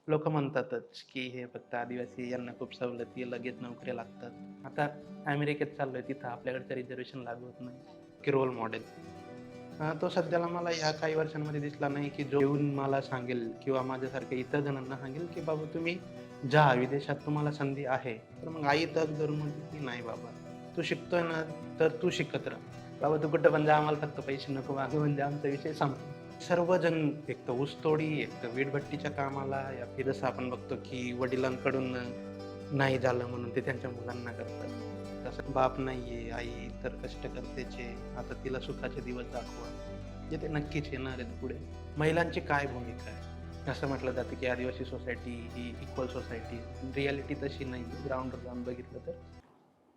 लोक म्हणतातच की हे फक्त आदिवासी, यांना खूप सवलती, लगेच नोकऱ्या लागतात. आता अमेरिकेत चाललोय, तिथं आपल्याकडचं रिझर्वेशन लागू होत नाही. की रोल मॉडेल तो सध्याला मला ह्या काही वर्षांमध्ये दिसला नाही, की जो येऊन मला सांगेल किंवा माझ्यासारख्या इतर जणांना सांगेल, की बाबा तुम्ही जा, विदेशात तुम्हाला संधी आहे. तर मग आई तग धरून म्हणते, की "नाही बाबा, तू शिकतोय ना, तर तू शिकत राहा. बाबा तू कुठं पण जा, आम्हाला फक्त पैसे नको मागू." म्हणजे आमचा विषय संपला. सर्वजण एक तर ऊसतोडी, एक तर वीटभट्टीच्या कामाला, या फिर जसं आपण बघतो, की वडिलांकडून नाही झालं म्हणून ते त्यांच्या मुलांना करतात. तसं बाप नाहीये, आई तर कष्ट करतेच आहे. आता तिला सुखाचे दिवस दाखवा. म्हणजे ते नक्कीच येणार आहेत पुढे. महिलांची काय भूमिका आहे? असं म्हटलं जातं, की आदिवासी सोसायटी ही इक्वल सोसायटी. रिॲलिटी तशी नाही आहे. ग्राउंडवर जाऊन बघितलं तर.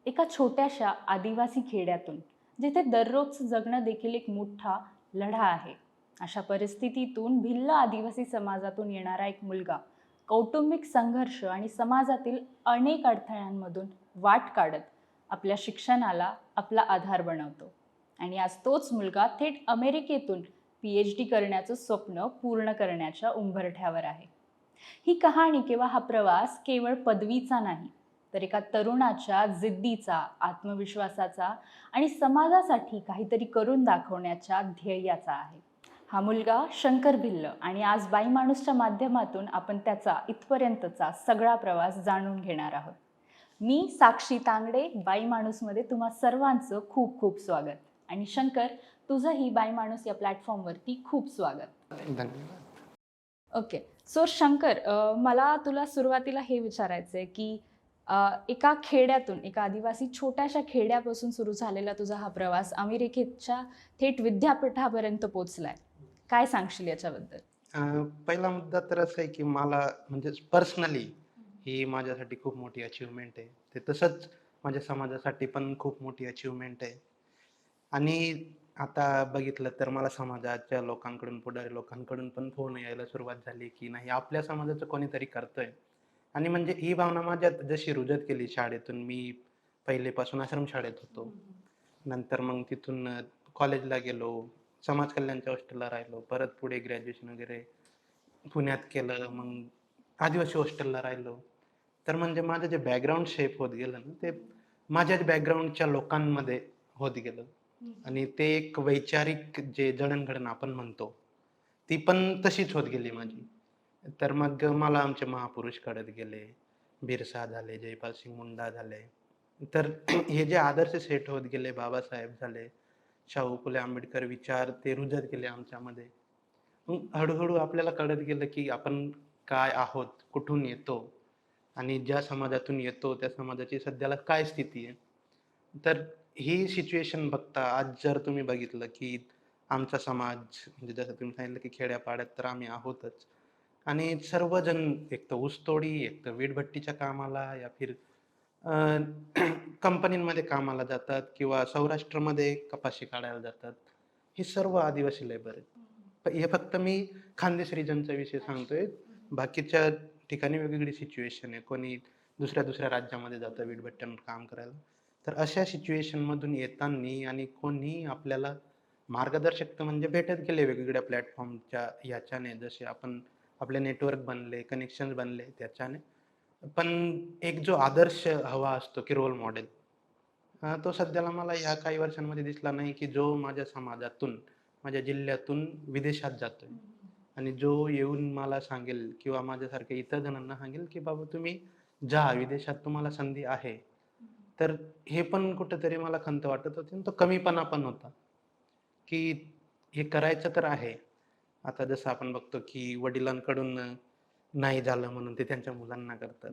एका छोट्याशा आदिवासी खेड्यातून जिथे दररोज जगणं देखील एक मोठा लढा आहे. अशा परिस्थितीतून भिल्ल आदिवासी समाजातून येणारा एक मुलगा कौटुंबिक संघर्ष आणि समाजातील अनेक अडथळ्यांमधून वाट काढत आपल्या शिक्षणाला आपला आधार बनवतो. आणि आज तोच मुलगा थेट अमेरिकेतून PhD करण्याचं स्वप्न पूर्ण करण्याच्या उंबरठ्यावर आहे. ही कहाणी किंवा हा प्रवास केवळ पदवीचा नाही, तर एका तरुणाच्या जिद्दीचा, आत्मविश्वासाचा आणि समाजासाठी काहीतरी करून दाखवण्याच्या ध्येयाचा आहे. हा मुलगा शंकर भिल्ल आणि आज बाई माणूसच्या माध्यमातून आपण त्याचा इथपर्यंतचा सगळा प्रवास जाणून घेणार आहोत. मी साक्षी तांगडे बाई माणूसमध्ये तुम्हा सर्वांचं खूप खूप स्वागत. आणि शंकर, तुझंही बाई माणूस या प्लॅटफॉर्मवरती खूप स्वागत. धन्यवाद. ओके. सो शंकर, मला तुला सुरुवातीला हे विचारायचं आहे, की एका खेड्यातून, एका आदिवासी छोट्याशा खेड्यापासून सुरू झालेला तुझा हा प्रवास अमेरिकेच्या थेट विद्यापीठापर्यंत पोहोचलाय. काय सांगशील याच्याबद्दल? अ, पहिला मुद्दा तर असा आहे, की मला म्हणजे पर्सनली ही माझ्यासाठी खूप मोठी अचीव्हमेंट आहे. ते तसंच माझ्या समाजासाठी पण खूप मोठी अचीव्हमेंट आहे. आणि आता बघितलं तर मला समाजाच्या लोकांकडून, पुढारी लोकांकडून पण फोन यायला सुरुवात झाली, की नाही आपल्या समाजाचं कोणीतरी करतंय. आणि म्हणजे ही भावना माझ्यात जशी रुजत गेली शाळेतून. मी पहिलेपासून आश्रमशाळेत होतो. नंतर मग तिथून कॉलेजला गेलो. समाज कल्याणच्या हॉस्टेलला राहिलो. परत पुढे ग्रॅज्युएशन वगैरे पुण्यात केलं. मग आदिवासी हॉस्टेलला राहिलो. तर म्हणजे माझं जे बॅकग्राऊंड शेप होत गेलं ना, ते माझ्याच बॅकग्राऊंडच्या लोकांमध्ये होत गेलं. आणि ते एक वैचारिक जे जडणघडण आपण म्हणतो, ती पण तशीच होत गेली माझी. तर मग मला आमचे महापुरुष कळत गेले. बिरसा झाले, जयपाल सिंग मुंडा झाले. तर हे जे आदर्श सेट होत गेले, बाबासाहेब झाले, शाहू फुले आंबेडकर विचार ते रुजत गेले आमच्यामध्ये. मग हळू आपल्याला कळत गेलं, की आपण काय आहोत, कुठून येतो आणि ज्या समाजातून येतो, त्या समाजाची सध्याला काय स्थिती आहे. तर ही सिच्युएशन बघता आज जर तुम्ही बघितलं, की आमचा समाज म्हणजे जसं तुम्ही सांगितलं, की खेड्यापाड्यात तर आम्ही आहोतच आणि सर्वजण एक तर ऊसतोडी, एक तर वीटभट्टीच्या कामाला या फिर अ, कंपनीमध्ये कामाला जातात किंवा सौराष्ट्रमध्ये कपाशी काढायला जातात. हे सर्व आदिवासी लेबर आहेत. हे फक्त मी खानदेश रिजनचा विषय सांगतोय. बाकीच्या ठिकाणी वेगवेगळी सिच्युएशन आहे. कोणी दुसऱ्या राज्यामध्ये जातं वीटभट्ट्यांवर काम करायला. तर अशा सिच्युएशनमधून येतांनी आणि कोणी आपल्याला मार्गदर्शक तर म्हणजे भेटत गेले वेगवेगळ्या प्लॅटफॉर्मच्या याच्याने. जसे आपण आपले नेटवर्क बनले, कनेक्शन्स बनले त्याच्याने. पण एक जो आदर्श हवा असतो, की रोल मॉडेल तो सध्याला मला ह्या काही वर्षांमध्ये दिसला नाही, की जो माझ्या समाजातून, माझ्या जिल्ह्यातून विदेशात जातोय आणि जो येऊन मला सांगेल किंवा माझ्यासारख्या इतर जणांना सांगेल, की "बाबा तुम्ही जा, विदेशात तुम्हाला संधी आहे." तर हे पण कुठेतरी मला खंत वाटत होती आणि तो कमीपणा पण होता, की हे करायचं तर आहे. आता जसं आपण बघतो, की वडिलांकडून नाही झालं म्हणून ते त्यांच्या मुलांना करतात.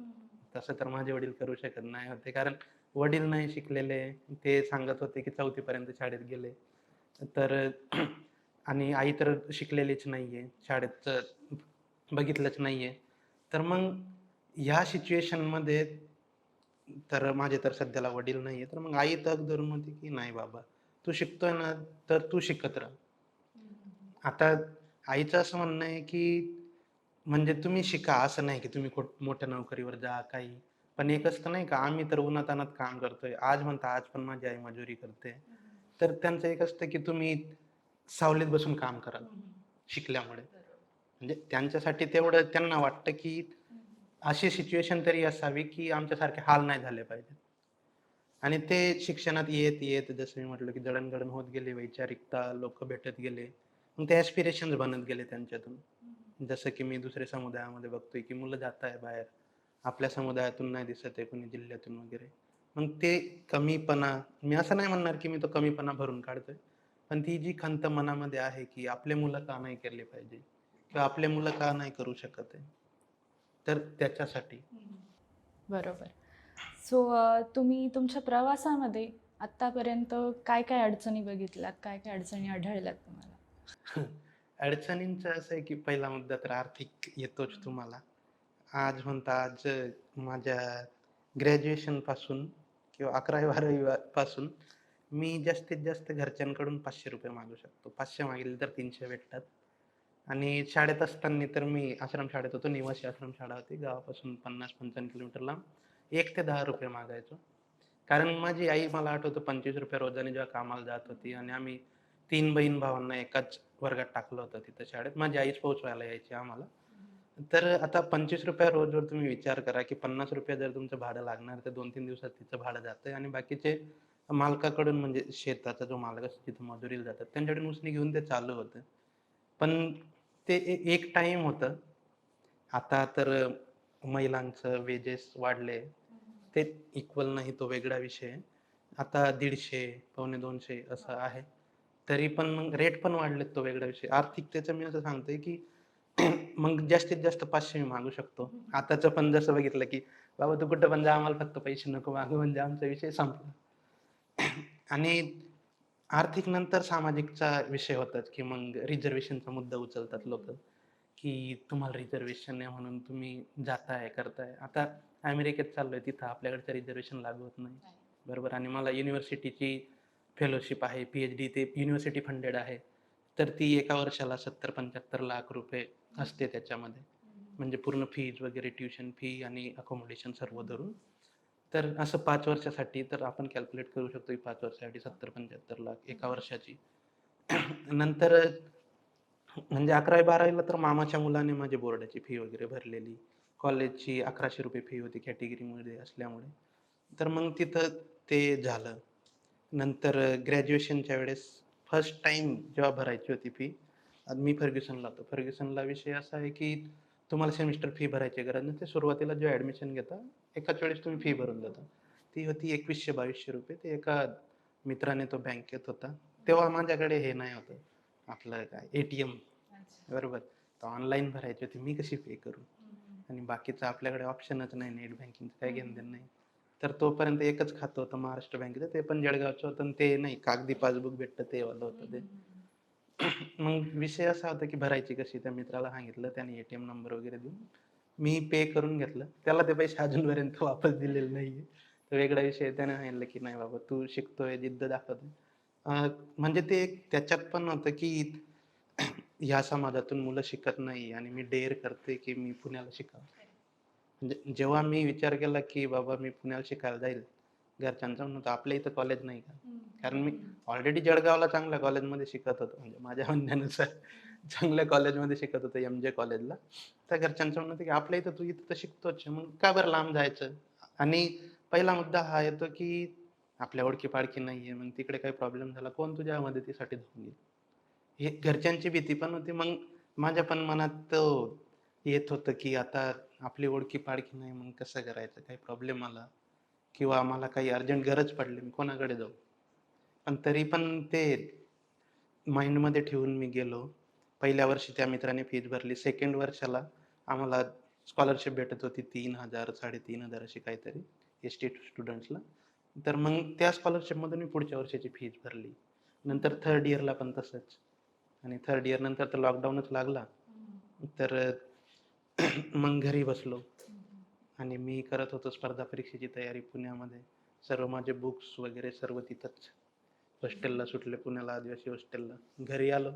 तसं तर माझे वडील करू शकत नाही होते. कारण वडील नाही शिकलेले. ते सांगत होते, की 4थी पर्यंत शाळेत गेले. तर आणि आई तर शिकलेलीच नाहीये. शाळेत बघितलंच नाहीये. तर मग ह्या सिच्युएशनमध्ये तर माझे तर सध्याला वडील नाहीये. तर मग आई तग धरून म्हणते, की "नाही बाबा, तू शिकतोय ना, तर तू शिकत राहा." आता आईचं असं म्हणणं आहे, की म्हणजे तुम्ही शिका, असं नाही की तुम्ही मोठ्या नोकरीवर जा, काही. पण एक असतं नाही का, आम्ही तर उन्हातान्हात काम करतोय. आज म्हणता, आज पण माझी आई मजुरी करते. तर त्यांचं एक असतं की तुम्ही सावलीत बसून काम करा, शिकल्यामुळे. म्हणजे त्यांच्यासाठी तेवढं त्यांना वाटतं, की अशी सिच्युएशन तरी असावी, की आमच्यासारखे हाल नाही झाले पाहिजेत. आणि ते शिक्षणात येत जसं मी म्हटलं, की जडण-घडण होत गेली, वैचारिकता लोकं भेटत गेले. मग ते ॲस्पिरेशन्स बनत गेले त्यांच्यातून. जसं की मी दुसऱ्या समुदायामध्ये बघतोय, की मुलं जात आहे बाहेर. आपल्या समुदायातून नाही दिसत आहे कोणी जिल्ह्यातून वगैरे. मग ते कमीपणा मी असं नाही म्हणणार, की मी तो कमीपणा भरून काढतोय. पण ती जी खंत मनामध्ये आहे, की आपले मुलं का नाही केले पाहिजे किंवा आपले मुलं का नाही करू शकत आहे. तर त्याच्यासाठी. बरोबर. सो तुम्ही तुमच्या प्रवासामध्ये आत्तापर्यंत काय-काय अडचणी बघितल्यात? काय-काय अडचणी आढळल्यात तुम्हाला? अडचणींचं असं आहे, की पहिला मुद्दा तर आर्थिक येतोच तुम्हाला. आज माझ्या ग्रॅज्युएशनपासून किंवा 11वी-12वी पासून मी जास्तीत जास्त घरच्यांकडून ₹500 मागू शकतो. 500 मागितले तर 300 भेटतात. आणि शाळेत असताना तर मी आश्रमशाळेत होतो. निवासी आश्रमशाळा होती. गावापासून 50-55 किलोमीटर लांब. ₹1 ते ₹10 मागायचो. कारण माझी आई मला आठवतं ₹25 रोजाने जेव्हा कामाला जात होती आणि आम्ही 3 बहीण-भावांना एकाच वर्गात टाकलं होतं तिथं शाळेत. माझी आईच पोहोचवायला यायची आम्हाला. तर आता ₹25 रोजवर तुम्ही विचार करा, की ₹50 जर तुमचं भाडं लागणार, तर 2-3 दिवसात तिचं भाडं जातंय आणि बाकीचे मालकाकडून म्हणजे शेताचा जो मालक असतो तिथं मजुरीला जातात, त्यांच्याकडून उसने घेऊन ते चालू होतं. पण ते एक टाईम होतं. आता तर महिलांचं वेजेस वाढले. ते इक्वल नाही तो वेगळा विषय आहे. आता 150 पावणे 200 असं आहे. तरी पण मग रेट पण वाढलेत तो वेगळा विषय. आर्थिकतेचं मी असं सांगतोय, की मग जास्तीत जास्त 500 मी मागू शकतो. आताचं पण जसं बघितलं, की "बाबा तू कुठं पण जा, आम्हाला फक्त पैसे नको मागू." म्हणजे आमचा विषय संपला. आणि आर्थिक नंतर सामाजिकचा विषय होताच, की मग रिझर्व्हेशनचा मुद्दा उचलतात लोकं, की तुम्हाला रिझर्व्हेशन आहे म्हणून तुम्ही जाताय, करताय. आता अमेरिकेत चाललोय तिथं आपल्याकडचं रिझर्व्हेशन लागू होत नाही. बरोबर आणि मला युनिव्हर्सिटीची फेलोशिप आहे, पी-एच-डी ते युनिव्हर्सिटी फंडेड आहे. तर ती एका वर्षाला 70-75 लाख रुपये असते त्याच्यामध्ये. म्हणजे पूर्ण फीज वगैरे ट्युशन फी आणि अकोमोडेशन सर्व धरून. तर असं 5 वर्षासाठी तर आपण कॅल्क्युलेट करू शकतो, की 5 वर्षासाठी 70-75 लाख एका वर्षाची. नंतर म्हणजे 11वी-12वीला तर मामाच्या मुलाने माझी बोर्डाची फी वगैरे भरलेली. कॉलेजची ₹1100 फी होती कॅटेगरीमध्ये असल्यामुळे. तर मग तिथं ते झालं. नंतर ग्रॅज्युएशनच्या वेळेस फर्स्ट टाईम जेव्हा भरायची होती फी, मी फर्ग्युसनला होतो. फर्ग्युसनला विषय असा आहे, की तुम्हाला सेमिस्टर फी भरायची गरज नसते. सुरुवातीला जेव्हा ॲडमिशन घेता, एकाच वेळेस तुम्ही फी भरून देता. ती होती ₹2100-2200 ते एका मित्राने तो बँकेत होता. तेव्हा माझ्याकडे हे नाही होतं, आपलं काय ए-टी-एम बरोबर. तर ऑनलाईन भरायची होती. मी कशी पे करू? आणि बाकीचं आपल्याकडे ऑप्शनच नाही नेट बँकिंगचं काही घेणं-देणं नाही. तर तोपर्यंत एकच खातं होतं महाराष्ट्र बँकेचं. ते पण जळगावचं होतं आणि ते नाही कागदी पासबुक भेटतं ते वालं होतं ते. मग विषय असा होता की भरायची कशी? त्या मित्राला सांगितलं. त्याने ए-टी-एम नंबर वगैरे देऊन मी पे करून घेतलं. त्याला ते पैसे अजूनपर्यंत वापस दिलेले नाहीये. तो वेगळा विषय आहे. त्याने सांगितलं की "नाही बाबा तू शिकतोय, जिद्द दाखवतोय." म्हणजे ते एक त्याच्यात पण होतं की ह्या समाजातून मुलं शिकत नाही आणि मी डेअर करते की मी पुण्याला शिकावं. म्हणजे जेव्हा मी विचार केला की बाबा मी पुण्याला शिकायला जाईल, घरच्यांचं म्हणणं होतं, "आपल्या इथं कॉलेज नाही का?" कारण मी ऑलरेडी जळगावला चांगल्या कॉलेजमध्ये शिकत होतो. म्हणजे माझ्या म्हणण्यानुसार चांगल्या कॉलेजमध्ये शिकत होतो एम-जे कॉलेजला. तर घरच्यांचं म्हणणं होतं की "आपल्या इथं तू इथं तर शिकतोच आहे, मग का बरं लांब जायचं?" आणि पहिला मुद्दा हा येतो की आपल्या ओळखी-पाळखी नाहीये, मग तिकडे काही प्रॉब्लेम झाला, कोण तुझ्या मदतीसाठी धावून येईल? हे घरच्यांची भीती पण होती. मग माझ्या पण मनात येत होतं, की आता आपली ओळखी-पाळखी नाही, मग कसं करायचं? काही प्रॉब्लेम आला किंवा आम्हाला काही अर्जंट गरज पडली, मी कोणाकडे जाऊ? पण तरी पण ते माइंडमध्ये ठेवून मी गेलो. पहिल्या वर्षी त्या मित्राने फीस भरली. सेकंड वर्षाला आम्हाला स्कॉलरशिप भेटत होती 3,000 3,500 अशी काहीतरी एस-टी स्टुडंट्सला. तर मग त्या स्कॉलरशिपमधून मी पुढच्या वर्षाची फीस भरली. नंतर थर्ड इयरला पण तसंच. आणि थर्ड इयर नंतर तर लॉकडाऊनच लागला. तर मग घरी बसलो आणि मी करत होतो स्पर्धा परीक्षेची तयारी पुण्यामध्ये. सर्व माझे बुक्स वगैरे सर्व तिथंच. हॉस्टेलला सुटले पुण्याला आदिवासी हॉस्टेलला. घरी आलो.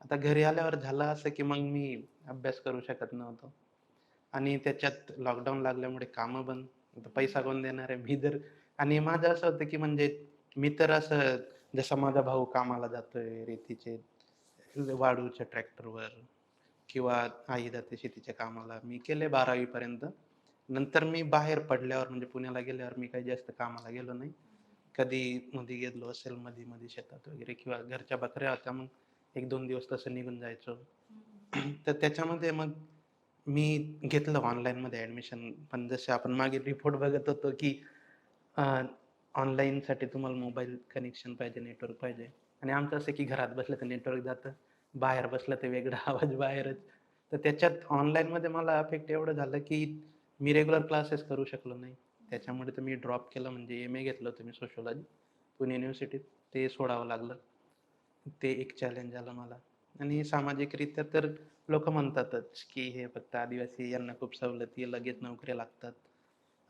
आता घरी आल्यावर झालं असं, की मग मी अभ्यास करू शकत नव्हतो आणि त्याच्यात लॉकडाऊन लागल्यामुळे कामं बंद. आता पैसा कोण देणार आहे? मी जर आणि माझं असं होतं, की म्हणजे मी तर असं जसा माझा भाऊ कामाला जातोय रेतीचे वाळूच्या ट्रॅक्टरवर किंवा आई जाते शेतीच्या कामाला. मी केले 12वी पर्यंत. नंतर मी बाहेर पडल्यावर म्हणजे पुण्याला गेल्यावर मी काही जास्त कामाला गेलो नाही. कधी मध्ये गेलो असेल मध्ये-मध्ये शेतात वगैरे किंवा घरच्या बकऱ्या होत्या मग 1-2 दिवस तसं निघून जायचो. तर त्याच्यामध्ये मग मी घेतलं ऑनलाईनमध्ये ॲडमिशन. पण जसे आपण मागे रिपोर्ट बघत होतो, की ऑनलाईनसाठी तुम्हाला मोबाईल कनेक्शन पाहिजे, नेटवर्क पाहिजे आणि आमचं असं की घरात बसलं तर नेटवर्क जातं, बाहेर बसलं तर वेगळा आवाज बाहेरच. तर त्याच्यात ऑनलाईनमध्ये मला अफेक्ट एवढं झालं, की मी रेग्युलर क्लासेस करू शकलो नाही. त्याच्यामुळे तर मी ड्रॉप केलं म्हणजे एम-ए घेतलं होतं मी सोशिओलॉजी पुणे युनिव्हर्सिटीत. ते सोडावं लागलं. ते एक चॅलेंज आलं मला आणि सामाजिकरित्या तर लोकं म्हणतातच, की हे फक्त आदिवासी यांना खूप सवलती, लगेच नोकऱ्या लागतात.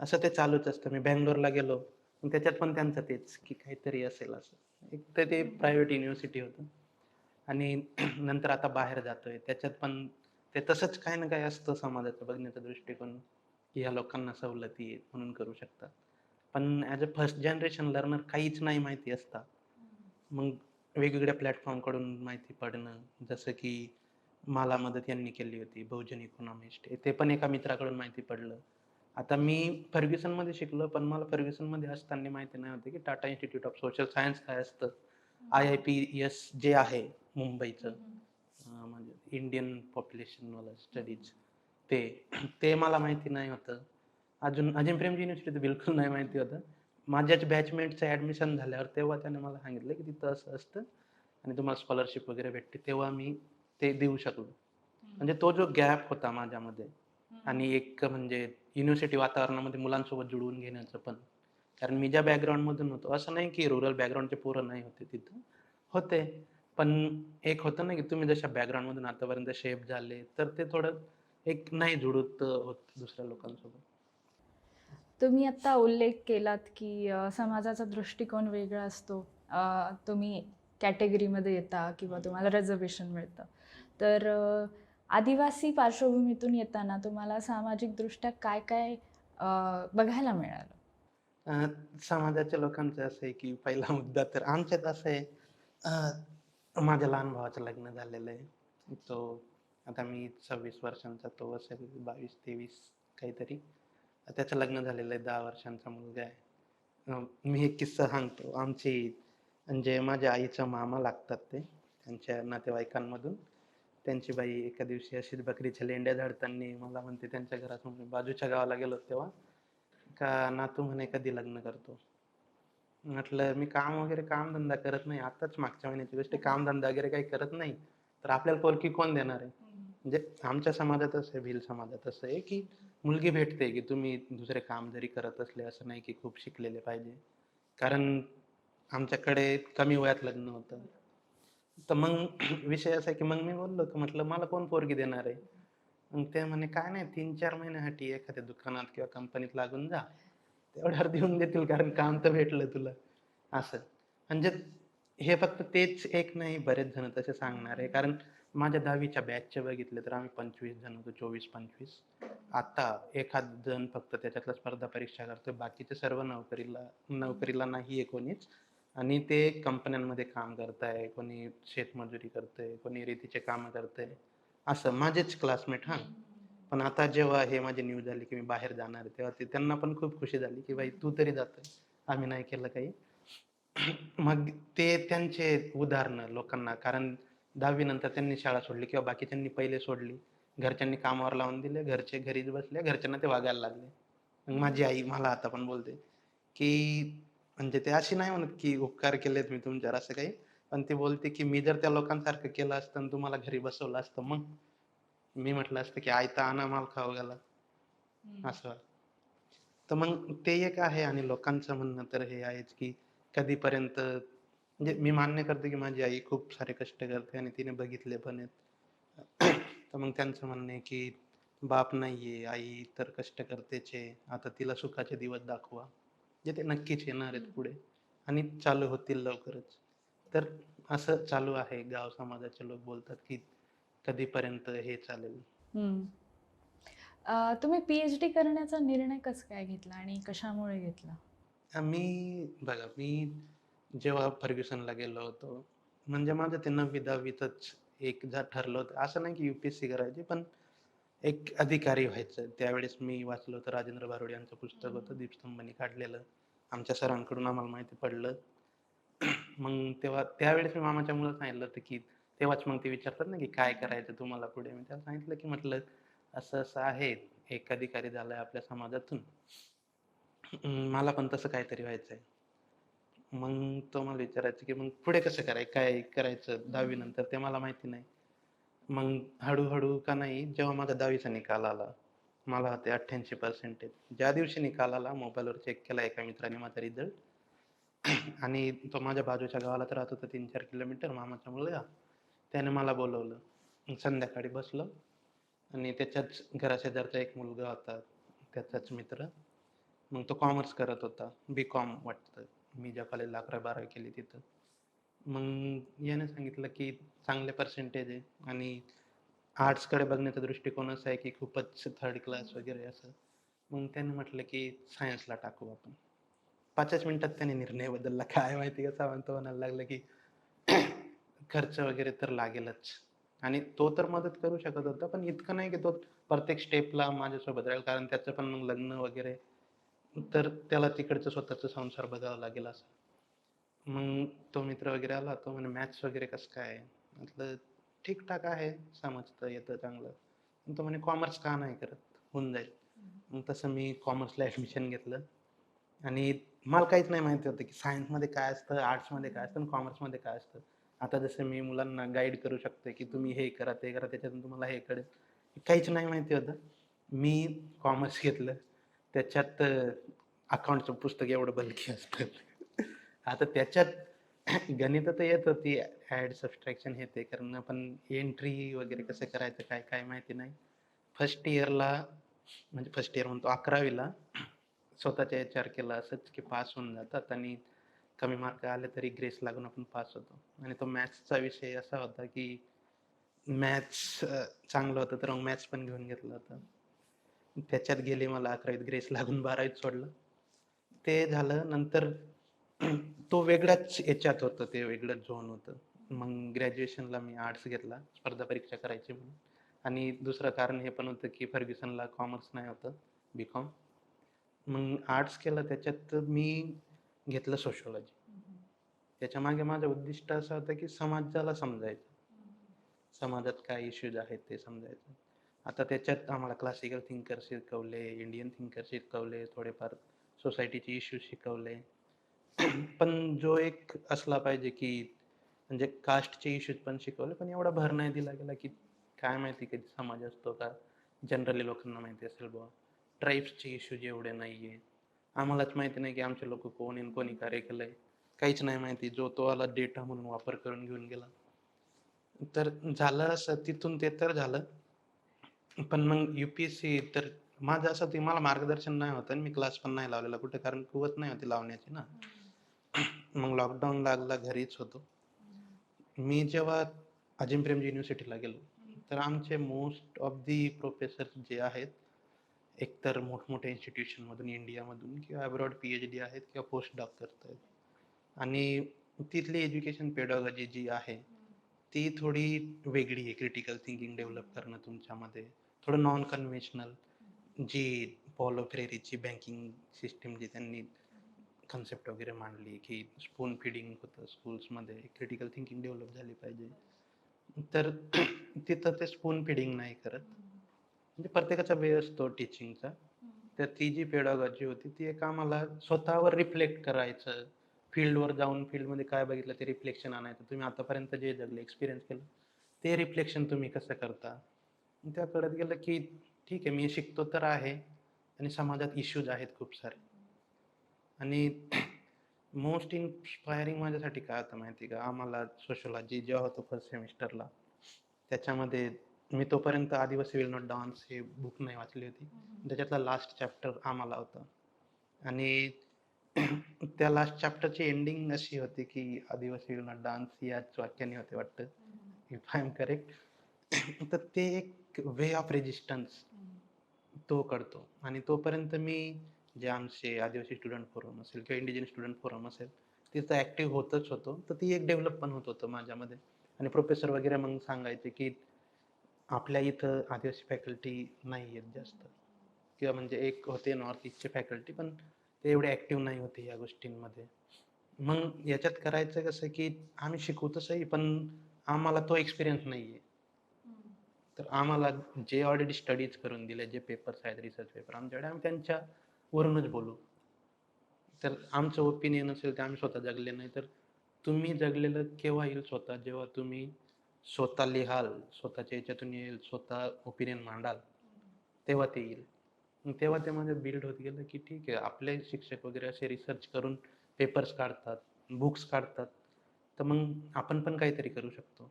असं ते चालूच असतं. मी बंगलोरला गेलो, पण त्याच्यात पण त्यांचं तेच, की काहीतरी असेल असं. एक तर ते प्रायव्हेट युनिव्हर्सिटी होतं आणि नंतर आता बाहेर जातोय, त्याच्यात पण ते तसंच काही ना काही असतं समाजाचं बघण्याचा दृष्टिकोन, की ह्या लोकांना सवलती आहेत म्हणून करू शकतात. पण as a first generation learner काहीच नाही माहिती असतं. मग वेगवेगळ्या प्लॅटफॉर्मकडून माहिती पडणं, जसं की मला मदत यांनी केली होती, बहुजन इकॉनॉमिस्ट. ते पण एका मित्राकडून माहिती पडलं. आता मी फर्ग्युसनमध्ये शिकलो, पण मला फर्ग्युसनमध्ये असताना माहिती नाही होतं, की Tata institute of social science काय असतं? IIPS जे आहे मुंबईचं म्हणजे इंडियन पॉप्युलेशनवाला स्टडीज ते. ते मला माहिती नाही होतं. अजून प्रेमजी युनिव्हर्सिटी तर बिलकुल नाही माहिती होतं. माझ्याच बॅचमेटचं ॲडमिशन झाल्यावर तेव्हा त्याने मला सांगितलं, की तिथं असं असतं आणि तुम्हाला स्कॉलरशिप वगैरे भेटते. तेव्हा मी ते देऊ शकलो. म्हणजे तो जो गॅप होता माझ्यामध्ये आणि एक म्हणजे युनिव्हर्सिटी वातावरणामध्ये मुलांसोबत जुळवून घेण्याचं पण. कारण मी ज्या बॅकग्राऊंडमधून होतो, असं नाही की रूरल बॅकग्राऊंडचे पोरं नाही होते तिथं. होते. पण एक होतं ना, की तुम्ही जशा बॅकग्राऊंडमधून आतापर्यंत शेप झाले, तर ते थोडं एक नाही जुळत होत दुसऱ्या लोकांसोबत. तुम्ही आत्ता उल्लेख केलात, की समाजाचा दृष्टिकोन वेगळा असतो. तुम्ही कॅटेगरीमध्ये येता किंवा तुम्हाला रिझर्व्हेशन मिळतं. तर आदिवासी पार्श्वभूमीतून येताना तुम्हाला सामाजिकदृष्ट्या काय-काय बघायला मिळालं? अ, समाजाच्या लोकांचं असं आहे, की पहिला मुद्दा तर आमच्यात असं आहे, माझ्या लहान भावाचं लग्न झालेलं आहे. तो आता मी 26 वर्षांचा, तो असेल 22-23 काहीतरी. त्याचं लग्न झालेलं आहे, 10 वर्षांचा मुलगा आहे. मी एक किस्सा सांगतो. आमची म्हणजे माझ्या आईचा मामा लागतात ते, त्यांच्या नातेवाईकांमधून. त्यांची बाई एका दिवशी अशीच बकरीच्या लेंड्या झाडताना मला म्हणते त्यांच्या घरासमोर बाजूच्या गावाला गेलो तेव्हा, का नातू म्हणे कधी लग्न करतो? म्हटलं मी काम वगैरे कामधंदा करत नाही. आताच मागच्या महिन्याची गोष्ट आहे. कामधंदा वगैरे काही करत नाही. तर आपल्याला पोरगी कोण देणार आहे? म्हणजे आमच्या समाजात असं आहे, भिल समाजात असं आहे, की मुलगी भेटते, की तुम्ही दुसरे काम जरी करत असले, असं नाही की खूप शिकलेले पाहिजे. कारण आमच्याकडे कमी वयात लग्न होतं. तर मग विषय असा आहे, की मग मी बोललो, की म्हटलं मला कोण पोरगी देणार आहे? मग ते म्हणे, "काय नाही 3-4 महिन्यासाठी एखाद्या दुकानात किंवा कंपनीत लागून जा. तेवढ्यावर देऊन देतील कारण काम तर भेटलं तुला." असं. म्हणजे हे फक्त तेच एक नाही, बरेच जण तसे सांगणार आहे. कारण माझ्या 10वीच्या बॅचचे बघितले तर आम्ही 25 जण होतो, 24-25. आता एखाद जण फक्त त्याच्यातल्या स्पर्धा परीक्षा करतोय. बाकीचे सर्व नोकरीला नोकरीला नाही आहे कोणीच आणि ते कंपन्यांमध्ये काम करताय, कोणी शेतमजुरी करतंय, कोणी रेतीचे कामं करतंय. असं माझेच क्लासमेट हां. पण आता जेव्हा हे माझी न्यूज झाली, की मी बाहेर जाणार आहे, तेव्हा ते त्यांना पण खूप खुशी झाली, की "भाई तू तरी जातोय. आम्ही नाही केलं काही." मग ते त्यांचे उदाहरणं लोकांना कारण 10वी नंतर त्यांनी शाळा सोडली किंवा बाकीच्यांनी पहिले सोडली. घरच्यांनी कामावर लावून दिले. घरचे घरीच बसले. घरच्यांना ते वागायला लागले. मग माझी आई मला आता पण बोलते, की म्हणजे ते अशी नाही म्हणत, की उपकार केलेत मी तुमच्यावर असं काही. पण ती बोलते, की "मी जर त्या लोकांसारखं केलं असतं आणि तुम्हाला घरी बसवलं असतं मग?" मी म्हटलं असतं, की "आयता आणा माल खाऊ घाला." असं. तर मग ते एक आहे आणि लोकांचं म्हणणं तर हे आहेच, की कधीपर्यंत म्हणजे मी मान्य करतो, की माझी आई खूप सारे कष्ट करते आणि तिने बघितले पण आहेत. तर मग त्यांचं म्हणणं आहे, की बाप नाहीये, आई तर कष्ट करतेच आहे. आता तिला सुखाचे दिवस दाखवा. म्हणजे ते नक्कीच येणार आहेत पुढे आणि चालू होतील लवकरच. तर असं चालू आहे. गाव समाजाचे लोक बोलतात, की कधीपर्यंत हे चालेल? हं. तुम्ही पी-एच-डी करण्याचा निर्णय कसं काय घेतला आणि कशामुळे घेतला? मी जेव्हा फर्ग्युसनला गेलो होतो, म्हणजे माझं ते 9वी-10वीतच एक जर ठरलं होतं असं नाही की UPSC करायची, पण एक अधिकारी व्हायचं. त्यावेळेस मी वाचलं होतं राजेंद्र भारुड यांचं पुस्तक होतं दीपस्तंभनी काढलेलं. आमच्या सरांकडून आम्हाला माहिती पडलं. मग तेव्हा त्यावेळेस मी मामाच्या मुलाला सांगितलं होतं, की तेव्हाच मग ते विचारतात ना, की "काय करायचं तुम्हाला पुढे?" मी त्याला सांगितलं, की म्हटलं, "असं-असं आहे, एक अधिकारी झालाय आपल्या समाजातून. मला पण तसं काहीतरी व्हायचंय." मग तो मला विचारायचा, की "मग पुढे कसं काय करायचं 10वी नंतर?" ते मला माहिती नाही. मग हळू-हळू का नाही, जेव्हा माझा 10वीचा निकाल आला, मला होते 88%. ज्या दिवशी निकाल आला, मोबाईलवर चेक केला एका मित्राने माझा रिझल्ट. आणि तो माझ्या बाजूच्या गावालाच राहत होता 3-4 किलोमीटर, मामाचा मुलगा. त्याने मला बोलवलं. मग संध्याकाळी बसलो आणि त्याच्याच घराशेजारचा एक मुलगा होता, त्याचाच मित्र. मग तो कॉमर्स करत होता. बी-कॉम वाटतं. मी ज्या कॉलेजला 11वी-12वी केली तिथं. मग याने सांगितलं, की चांगले पर्सेंटेज आहे आणि आर्ट्सकडे बघण्याचा दृष्टिकोन असा आहे, की खूपच थर्ड क्लास वगैरे असं. मग त्याने म्हटलं, की सायन्सला टाकू आपण. 5च मिनिटात त्याने निर्णय बदलला. काय माहिती कसा म्हणतो म्हणायला लागला, की खर्च वगैरे तर लागेलच. आणि तो तर मदत करू शकत होता, पण इतकं नाही, की तो प्रत्येक स्टेपला माझ्यासोबत राहील. कारण त्याचं पण मग लग्न वगैरे, तर त्याला तिकडचं स्वतःचा संसार बघावा लागेल असं. मग तो मित्र वगैरे आला. तो म्हणे, "मॅथ्स वगैरे कसं काय आहे?" म्हटलं, "ठीक-ठाक आहे. समजतं, येतं चांगलं." मग तो म्हणे, "कॉमर्स का नाही करत? होऊन जाईल." मग तसं मी कॉमर्सला ॲडमिशन घेतलं. आणि मला काहीच नाही माहिती होतं, की सायन्समध्ये काय असतं, आर्ट्समध्ये काय असतं आणि कॉमर्समध्ये काय असतं. आता जसं मी मुलांना गाईड करू शकतो, की तुम्ही हे करा, ते करा, त्याच्यातून तुम्हाला हे कळेल. काहीच नाही माहिती होतं. मी कॉमर्स घेतलं. त्याच्यात अकाउंटचं पुस्तक एवढं बल्की असतं. आता त्याच्यात गणितं तर येत होती, ॲड, सबट्रॅक्शन हे ते करणं, पण एंट्री वगैरे कसं करायचं, काय काय माहिती नाही. फर्स्ट इयरला म्हणजे फर्स्ट इयर म्हणतो 11वीला स्वतःच्या याच्यावर केलं असंच, की पास होऊन जातात आणि कमी मार्क आले तरी ग्रेस लागून आपण पास होतो. आणि तो मॅथ्सचा विषय असा होता, की मॅथ्स चांगलं होतं, तर मग मॅथ्स पण घेऊन घेतलं होतं. त्याच्यात गेली मला 11वीत ग्रेस लागून 12वीत सोडलं. ते झालं नंतर तो वेगळ्याच याच्यात होतं, ते वेगळंच झोन होतं. मग ग्रॅज्युएशनला मी आर्ट्स घेतला, स्पर्धा परीक्षा करायची म्हणून. आणि दुसरं कारण हे पण होतं, की फर्ग्युसनला कॉमर्स नाही होतं, बी-कॉम. मग आर्ट्स केलं, त्याच्यात मी घेतलं सोशिओलॉजी. त्याच्यामागे माझं उद्दिष्ट असं होतं, की समाजाला समजायचं. समाजात काय इश्यूज आहेत ते समजायचं. आता त्याच्यात आम्हाला क्लासिकल थिंकर शिकवले, इंडियन थिंकर शिकवले, थोडेफार सोसायटीचे इश्यूज शिकवले. पण जो एक असला पाहिजे, की म्हणजे कास्टचे इश्यूज पण शिकवले, पण एवढा भर नाही दिला गेला, की काय माहिती कधी समाज असतो का? जनरली लोकांना माहिती असेल बुवा. ट्राइब्सचे इश्यूज एवढे नाहीये. आम्हालाच माहिती नाही, की आमचे लोकं कोण आहे आणि कोणी कार्य केलंय. काहीच नाही माहिती. जो तो आला डेटा म्हणून वापर करून घेऊन गेला. तर झालं असं तिथून ते तर झालं. पण मग UPSC तर माझं असं ते मला मार्गदर्शन नाही होतं आणि मी क्लास पण नाही लावलेला कुठे, कारण कुवत नाही होती लावण्याची ना. मग लॉकडाऊन लागला, घरीच होतो. मी जेव्हा अजिम प्रेमजी युनिव्हर्सिटीला गेलो, तर आमचे most of the professor J आहेत, एकतर मोठमोठ्या इन्स्टिट्यूशनमधून इंडियामधून किंवा अब्रॉड PhD आहेत किंवा पोस्ट डॉक करतायत. आणि तिथली एज्युकेशन पेडॉलॉजी जी आहे, ती थोडी वेगळी आहे. क्रिटिकल थिंकिंग डेव्हलप करणं तुमच्यामध्ये, थोडं नॉन कन्व्हेन्शनल. जी पॉलो फ्रेरेची बँकिंग सिस्टम जी त्यांनी कन्सेप्ट वगैरे मांडली, की स्पून फीडिंग होतं स्कूल्समध्ये, क्रिटिकल थिंकिंग डेव्हलप झाली पाहिजे. तर तिथं ते स्पून फीडिंग नाही करत. म्हणजे प्रत्येकाचा वे असतो टीचिंगचा. तर ती जी पेडागॉजी होती, ती एक आम्हाला स्वतःवर रिफ्लेक्ट करायचं. फील्डवर जाऊन फील्डमध्ये काय बघितलं ते रिफ्लेक्शन आणायचं. तुम्ही आतापर्यंत जे जगले, एक्सपिरियन्स केलं, ते रिफ्लेक्शन तुम्ही कसं करता? मग त्या कळत गेलं, की ठीक आहे, मी शिकतो तर आहे आणि समाजात इश्यूज आहेत खूप सारे. आणि मोस्ट इन्स्पायरिंग माझ्यासाठी काय होतं माहिती आहे का? आम्हाला सोशिओलॉजी जेव्हा होतं फर्स्ट सेमिस्टरला, त्याच्यामध्ये मी तोपर्यंत आदिवासी विल नॉट डान्स हे बुक नाही वाचली होती. त्याच्यातला लास्ट चॅप्टर आम्हाला होता. आणि त्या लास्ट चॅप्टरची एंडिंग अशी होती, की आदिवासी विल नॉट डान्स याच वाक्याने होते वाटतं, इफ आय एम करेक्ट. तर ते एक वे ऑफ रेजिस्टन्स तो कळतो. आणि तोपर्यंत मी जे आमचे आदिवासी स्टुडंट फोरम असेल किंवा इंडिजिनस स्टुडंट फोरम असेल, तिथं ॲक्टिव्ह होतच होतो. तर ती एक डेव्हलप पण होत होतं माझ्यामध्ये. आणि प्रोफेसर वगैरे मग सांगायचे की आपल्या इथं आदिवासी फॅकल्टी नाही आहेत जास्त, किंवा म्हणजे एक होते नॉर्थ ईस्टचे फॅकल्टी, पण ते एवढे ॲक्टिव्ह नाही होते या गोष्टींमध्ये. मग याच्यात करायचं कसं की आम्ही शिकवू तसंही, पण आम्हाला तो एक्सपिरियन्स नाही आहे. तर आम्हाला जे ऑलरेडी स्टडीज करून दिले, जे पेपर्स आहेत, रिसर्च पेपर आमच्याकडे, आम्ही त्यांच्यावरूनच बोलू. तर आमचं ओपिनियन असेल ते आम्ही स्वतः जगले नाही, तर तुम्ही जगलेलं केव्हा येईल स्वतः, जेव्हा तुम्ही स्वतः लिहाल, स्वतःच्या याच्यातून येईल, स्वतः ओपिनियन मांडाल, तेव्हा ते येईल. मग तेव्हा ते माझ्यात बिल्ड होत गेलं की ठीक आहे, आपले शिक्षक वगैरे असे रिसर्च करून पेपर्स काढतात, बुक्स काढतात, तर मग आपण पण काहीतरी करू शकतो.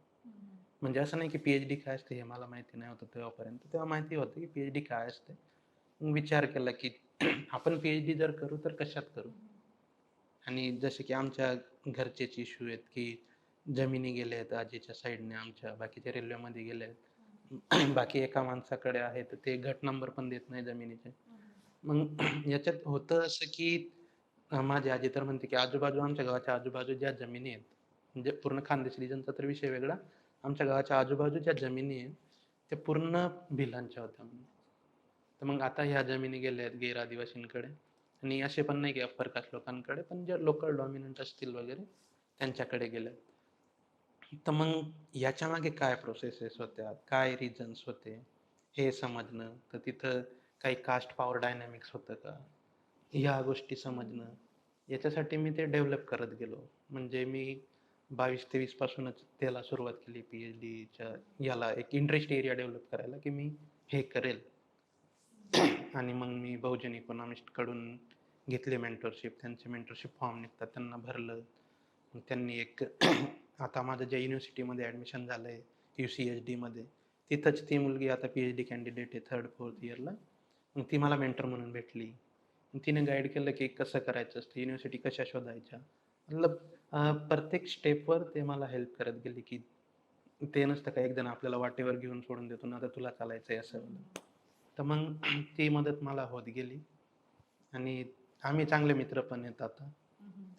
म्हणजे असं नाही की पी-एच-डी काय असते हे मला माहिती नाही होतं तेव्हापर्यंत. तेव्हा माहिती होतं की पी-एच-डी काय असते. मग विचार केला की आपण पी-एच-डी जर करू तर कशात करू? आणि जसे की आमच्या घरचेच इश्यू आहेत की जमिनी गेल्या आहेत आजीच्या साईडने आमच्या, बाकीचे रेल्वेमध्ये गेले आहेत. बाकी एका माणसाकडे आहे, तर ते गट नंबर पण देत नाही जमिनीचे. मग याच्यात होतं असं की माझी आजी तर म्हणते की आजूबाजू आमच्या गावाच्या आजूबाजू ज्या जमिनी आहेत, म्हणजे पूर्ण खानदेश रिजनचा तर विषय वेगळा. आमच्या गावाच्या आजूबाजू ज्या जमिनी आहेत, त्या पूर्ण भिलांच्या होत्या म्हणे. तर मग आता ह्या जमिनी गेल्या आहेत गैर आदिवासींकडे, आणि असे पण नाही की अप्पर कास्ट लोकांकडे, पण जे लोकल डॉमिनंट असतील वगैरे त्यांच्याकडे गेल्या. तर मग याच्यामागे काय प्रोसेसेस होत्या, काय रिझन्स होते, हे समजणं. तर तिथं काही कास्ट पॉवर डायनॅमिक्स होतं का, ह्या गोष्टी समजणं. याच्यासाठी मी ते डेव्हलप करत गेलो. म्हणजे मी 22-23 पासूनच त्याला सुरुवात केली, पी-एच-डीच्या याला एक इंटरेस्ट एरिया डेव्हलप करायला, की मी हे करेल. आणि मग मी बहुजन इकॉनॉमिस्टकडून घेतले मेंटरशिप. त्यांचे मेंटरशिप फॉर्म निघतात, त्यांना भरलं. मग त्यांनी एक आता माझं ज्या युनिव्हर्सिटीमध्ये ॲडमिशन झालं आहे, UCSDमध्ये, तिथंच ती मुलगी आता पी-एच-डी कॅन्डिडेट आहे 3rd-4th इयरला. मग ती मला मेंटर म्हणून भेटली. मग तिने गाईड केलं की कसं करायचं असतं, युनिव्हर्सिटी कशा शोधायच्या. मतलब प्रत्येक स्टेपवर ते मला हेल्प करत गेले, की ते नसतं का एकजण आपल्याला वाटेवर घेऊन सोडून देतो ना, आता तुला चालायचं आहे असं. तर मग ती मदत मला होत गेली, आणि आम्ही चांगले मित्र पण आहेत आता.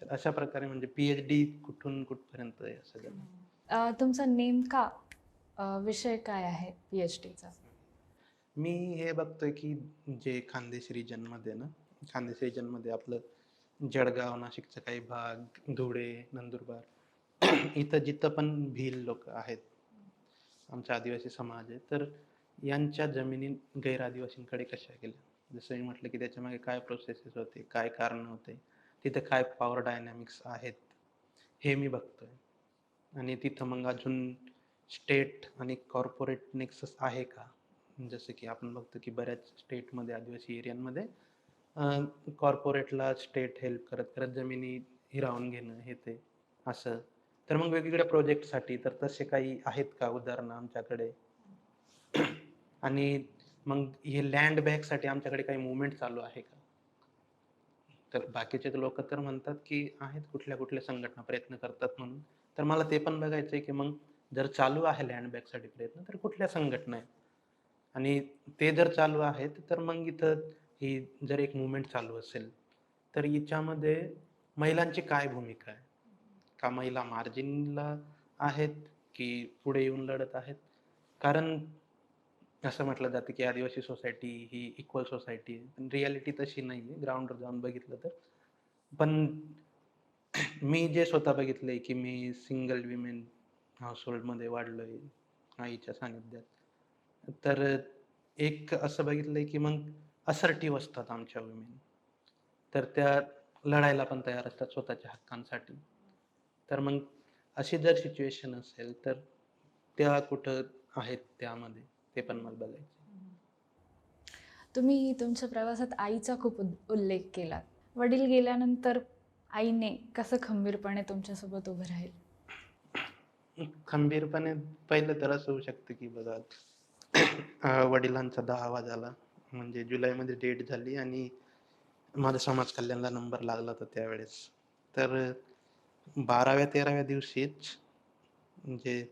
तर अशा प्रकारे म्हणजे पी-एच-डी कुठून कुठपर्यंत आहे असं झालं. तुमचा नेमका विषय काय आहे पी-एच-डीचा? मी हे बघतोय की जे खानदेश रिजनमध्ये ना, खानदेश रिजनमध्ये आपलं जळगाव, नाशिकचा काही भाग, धुळे, नंदुरबार, इथं जिथं पण भिल लोक आहेत, आमचा आदिवासी समाज आहे, तर यांच्या जमिनी गैर आदिवासींकडे कशा गेल्या. जसं मी म्हटलं की त्याच्यामागे काय प्रोसेसेस होते, काय कारण होते, तिथं काय पॉवर डायनॅमिक्स आहेत, हे मी बघतोय. आणि तिथं मग अजून स्टेट आणि कॉर्पोरेट नेक्सस आहे का? जसं की आपण बघतो की बऱ्याच स्टेटमध्ये, आदिवासी एरियांमध्ये कॉर्पोरेटला स्टेट हेल्प करत करत जमिनी हिरावून घेणं, हे ते असं. तर मग वेगवेगळ्या प्रोजेक्टसाठी तर तसे काही आहेत का उदाहरणं आमच्याकडे? आणि मग हे लँड बॅकसाठी आमच्याकडे काही मुवमेंट चालू आहे का? तर बाकीचे लोक तर म्हणतात की आहेत, कुठल्या कुठल्या संघटना प्रयत्न करतात म्हणून. तर मला ते पण बघायचं आहे की मग जर चालू आहे लँड बॅकसाठी प्रयत्न, तर कुठल्या संघटना आहेत, आणि ते जर चालू आहेत तर मग इथं ही जर एक मुवमेंट चालू असेल, तर हिच्यामध्ये महिलांची काय भूमिका आहे? का महिला मार्जिनला आहेत, की पुढे येऊन लढत आहेत? कारण असं म्हटलं जातं की आदिवासी सोसायटी ही इक्वल सोसायटी आहे, पण रियालिटी तशी नाही आहे ग्राउंडवर जाऊन बघितलं तर. पण मी जे स्वतः बघितलंय की मी सिंगल विमेन हाऊसहोल्डमध्ये वाढलोय आईच्या सानिध्यात, तर एक असं बघितलंय की मग असर्टिव्ह असतात आमच्या वुमेन. तर त्या लढायला पण तयार असतात स्वतःच्या हक्कांसाठी. तर मग अशी जर सिच्युएशन असेल, तर त्या कुठं आहेत त्यामध्ये, ते पण मला बघायचं. तुम्ही तुमच्या प्रवासात आईचा खूप उल्लेख केलात. वडील गेल्यानंतर आईने कसं खंबीरपणे तुमच्यासोबत उभं राहील? खंबीरपणे पहिलं तर असं होऊ शकतं की बघा, वडिलांचा 10वा झाला, म्हणजे जुलैमध्ये डेट झाली, आणि माझा समाज कल्याणला नंबर लागला होता त्यावेळेस. तर 12व्या-13व्या दिवशीच म्हणजे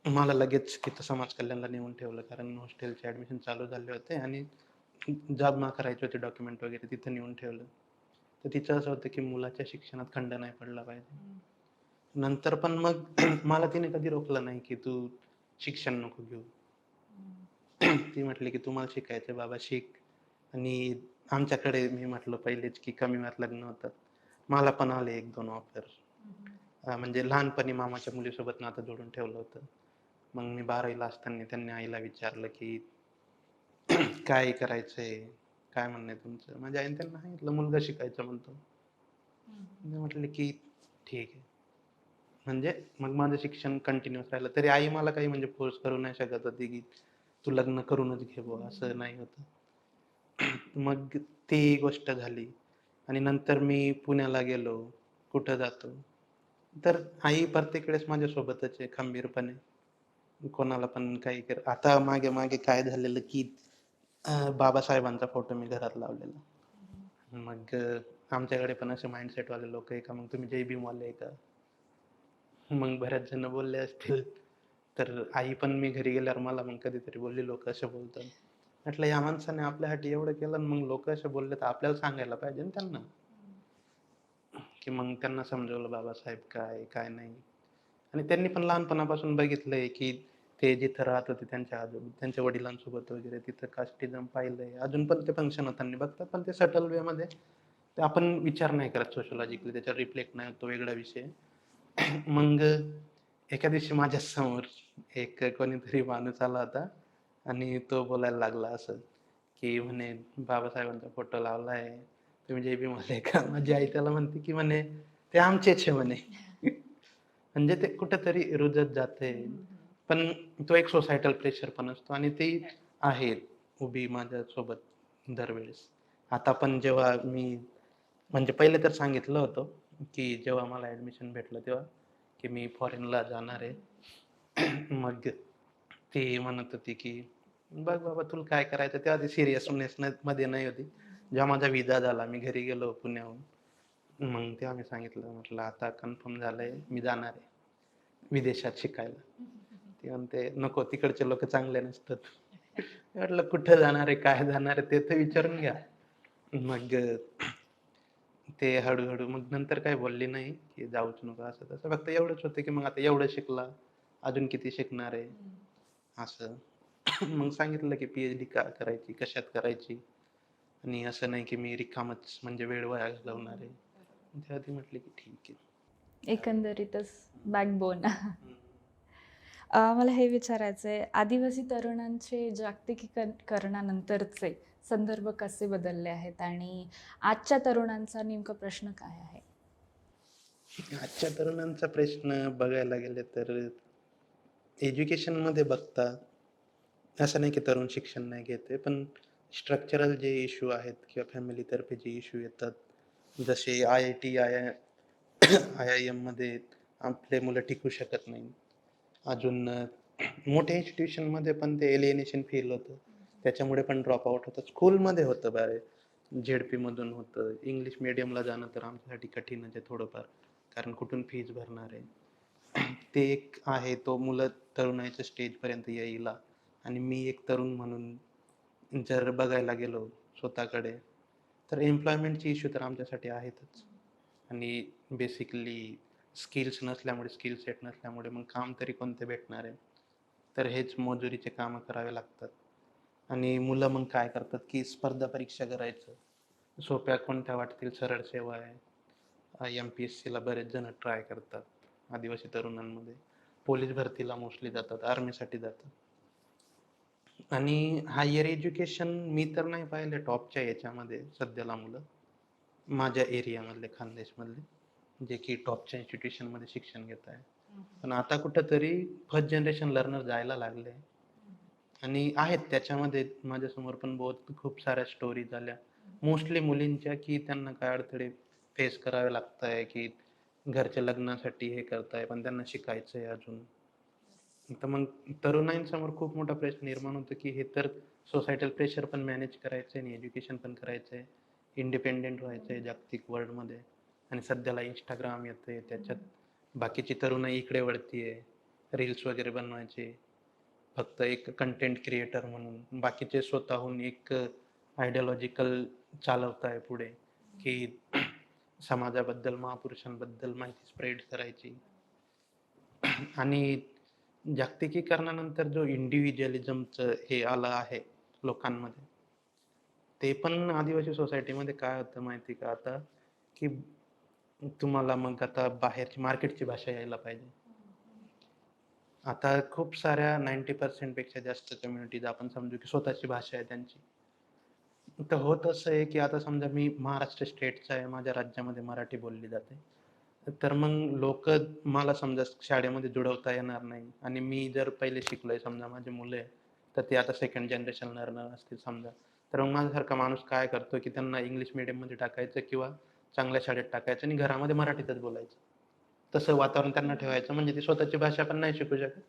मला लगेच तिथं समाज कल्याणला नेऊन ठेवलं, कारण हॉस्टेलचे ॲडमिशन चालू झाले होते आणि जमा करायचे होते डॉक्युमेंट वगैरे, तिथं नेऊन ठेवलं. तर तिचं असं होतं की मुलाच्या शिक्षणात खंड नाही पडला पाहिजे. नंतर पण मग मला तिने कधी रोखलं नाही, की तू शिक्षण नको घेऊ. ती म्हटली, की "तुम्हाला शिकायचंय बाबा शिक." आणि आमच्याकडे मी म्हटलं पहिलेच, की कमी वयात लग्न होतात. मला पण आले 1-2 ऑफर. म्हणजे लहानपणी मामाच्या मुलीसोबत नातं जोडून ठेवलं होतं. मग मी 12वी ला असताना त्यांनी आईला विचारलं, की "काय करायचंय? काय म्हणणं आहे तुमचं?" माझ्या आईने त्यांना सांगितलं, "मुलगा शिकायचा म्हणतो." मी म्हटले, की "ठीक आहे." म्हणजे मग माझं शिक्षण कंटिन्यूअस राहिलं. तरी आई मला काही म्हणजे फोर्स करू नाही शकत होती, की "तू लग्न करूनच घे बुवा," असं नाही होतं. मग ती गोष्ट झाली आणि नंतर मी पुण्याला गेलो. कुठं जातो, तर आई प्रत्येक वेळेस माझ्यासोबतच आहे खंबीरपणे. कोणाला पण काही कर आता मागे-मागे काय झालेलं, की बाबासाहेबांचा फोटो मी घरात लावलेला. मग आमच्याकडे पण असे माइंडसेटवाले लोकं आहे का, "मग तुम्ही जय भीमवाले आहे का?" मग बऱ्याच जण बोलले असतील. तर आई पण मी घरी गेल्यावर मला मग कधीतरी बोलली, "लोकं असे बोलतात." म्हटलं, "या माणसाने आपल्यासाठी एवढं केलं आणि मग लोकं असे बोलले तर आपल्याला सांगायला पाहिजे ना त्यांना." की मग त्यांना समजवलं बाबासाहेब काय, काय नाही. आणि त्यांनी पण लहानपणापासून बघितलंय, की ते जिथं राहत होते त्यांच्या वडिलांसोबत वगैरे तिथं कास्टिझम पाहिलंय. अजून पण ते फंक्शन होताना बघतात, पण ते सटल वेमध्ये ते आपण विचार नाही करत सोशिओलॉजिकली त्याच्यावर रिफ्लेक्ट नाही होत, तो वेगळा विषय आहे. मग एका दिवशी माझ्यासमोर एक कोणीतरी माणूस आला होता आणि तो बोलायला लागला असं, की म्हणे बाबासाहेबांचा फोटो लावलाय, तुम्ही जय भीम वाले का? माझी आई त्याला म्हणते, की म्हणे ते आमचेच आहे म्हणे. म्हणजे ते कुठेतरी रुजत जाते. पण तो एक सोसायटल प्रेशर पण असतो आणि ती आहे उभी माझ्यासोबत दरवेळेस. आता पण जेव्हा मी म्हणजे पहिले तर सांगितलं होतं, की जेव्हा मला ॲडमिशन भेटलं तेव्हा, की मी फॉरेनला जाणार आहे. मग ती म्हणत होती, की "बघ बाबा तुला काय करायचं?" तेव्हा ती सीरियसनेस मध्ये नाही होती. जेव्हा माझा विजा झाला, मी घरी गेलो पुण्याहून. मग तेव्हा मी सांगितलं, म्हटलं, "आता कन्फर्म झालंय, मी जाणार आहे विदेशात शिकायला." ती म्हणते, "नको, तिकडचे लोकं चांगले नसतात." मी म्हटलं, "कुठं जाणार आहे? काय जाणार आहे? ते तर विचारून घ्या." मग ते हळू मग नंतर काही बोलली नाही, की जाऊच नको असं तसं. फक्त एवढंच होतं, की मग आता एवढं शिकला, अजून किती शिकणार आहे? असं. मग सांगितलं, की पी-एच-डी का करायची? कशात करायची? आणि असं नाही, की मी रिकामच म्हणजे वेळ वाया घालवणार आहे. तेव्हा ती म्हटली, की "ठीक आहे." एकंदरीतच बॅकबोन. हं. मला हे विचारायचं आहे, आदिवासी तरुणांचे जागतिकीकरणानंतरचे संदर्भ कसे बदलले आहेत आणि आजच्या तरुणांचा नेमका प्रश्न काय आहे? आजच्या तरुणांचा प्रश्न बघायला गेले तर एज्युकेशनमध्ये बघता, असं नाही की तरुण शिक्षण नाही घेत आहे, पण स्ट्रक्चरल जे इश्यू आहेत किंवा फॅमिलीतर्फे जे इश्यू येतात, जसे आय-आय-टी, आय-आय-एममध्ये आपले मुलं टिकू शकत नाही. अजून मोठ्या इन्स्टिट्यूशनमध्ये पण ते एलिएनेशन फील होतं. त्याच्यामुळे पण ड्रॉप आउट होतात. स्कूलमध्ये होतं बरं, झेड-पीमधून होतं. इंग्लिश मीडियमला जाणं तर आमच्यासाठी कठीणच आहे थोडंफार, कारण कुठून फीज भरणार आहे. ते एक आहे, तो मुलं तरुणाईच्या स्टेजपर्यंत यायला. आणि मी एक तरुण म्हणून जर बघायला गेलो स्वतःकडे, तर एम्प्लॉयमेंटचे इश्यू तर आमच्यासाठी आहेतच. आणि बेसिकली स्किल्स नसल्यामुळे, स्किल सेट नसल्यामुळे मग काम तरी कोणते भेटणार आहे? तर हेच मजुरीचे कामं करावे लागतात. आणि मुलं मग काय करतात, की स्पर्धा परीक्षा करायचं. सोप्या कोणत्या वाटतील, सरळ सेवा आहे. एम-पी-एस-सीला बरेच जण ट्राय करतात, आदिवासी तरुणांमध्ये. पोलीस भरतीला मोस्टली जातात, आर्मीसाठी जातात. आणि हायर एज्युकेशन मी तर नाही पाहिले टॉपच्या याच्यामध्ये सध्याला मुलं, माझ्या एरियामधले, खानदेशमधले, जे की टॉपच्या इन्स्टिट्यूशनमध्ये शिक्षण घेत आहे. पण आता कुठेतरी फर्स्ट जनरेशन लर्नर जायला लागले आणि आहेत त्याच्यामध्ये माझ्यासमोर पण खूप साऱ्या स्टोरीज आल्या. मोस्टली मुलींच्या, की त्यांना काय अडथळे फेस करावे लागताय, की घरच्या लग्नासाठी हे करताय, पण त्यांना शिकायचंय अजून. तर मग तरुणाईंसमोर खूप मोठा प्रश्न निर्माण होतो, की हे तर सोसायटल प्रेशर पण मॅनेज करायचंय आणि एज्युकेशन पण करायचंय. इंडिपेंडेंट व्हायचंय जागतिक वर्ल्डमध्ये आणि सध्याला Instagram येतंय, त्याच्यात बाकीची तरुणाई इकडे वळतीये. रील्स वगैरे बनवायचे. फक्त एक कंटेंट क्रिएटर म्हणून. बाकीचे स्वतःहून एक आयडिओलॉजिकल चालवताय पुढे, की समाजाबद्दल, महापुरुषांबद्दल माहिती स्प्रेड करायची. आणि जागतिकीकरणानंतर जो इंडिव्हिज्युअलिझमचं हे आलं आहे लोकांमध्ये, ते पण आदिवासी सोसायटीमध्ये काय होतं माहिती का आता, की तुम्हाला मग आता बाहेरची मार्केटची भाषा यायला पाहिजे. आता खूप साऱ्या 90% पेक्षा जास्त कम्युनिटीज आपण समजू की स्वतःची भाषा आहे त्यांची. तर होत असं आहे, की आता समजा मी महाराष्ट्र स्टेटचा आहे, माझ्या राज्यामध्ये मराठी बोलली जाते. तर मग लोकं मला समजा शाळेमध्ये जुळवता येणार नाही आणि मी जर पहिले शिकलोय समजा माझी मुलं आहे, तर ते आता सेकंड जनरेशन लर्नर असतील समजा. तर मग माझ्यासारखा माणूस काय करतो, की त्यांना इंग्लिश मीडियममध्ये टाकायचं किंवा चांगल्या शाळेत टाकायचं आणि घरामध्ये मराठीतच बोलायचं. तसं वातावरण त्यांना ठेवायचं म्हणजे ती स्वतःची भाषा पण नाही शिकू शकत.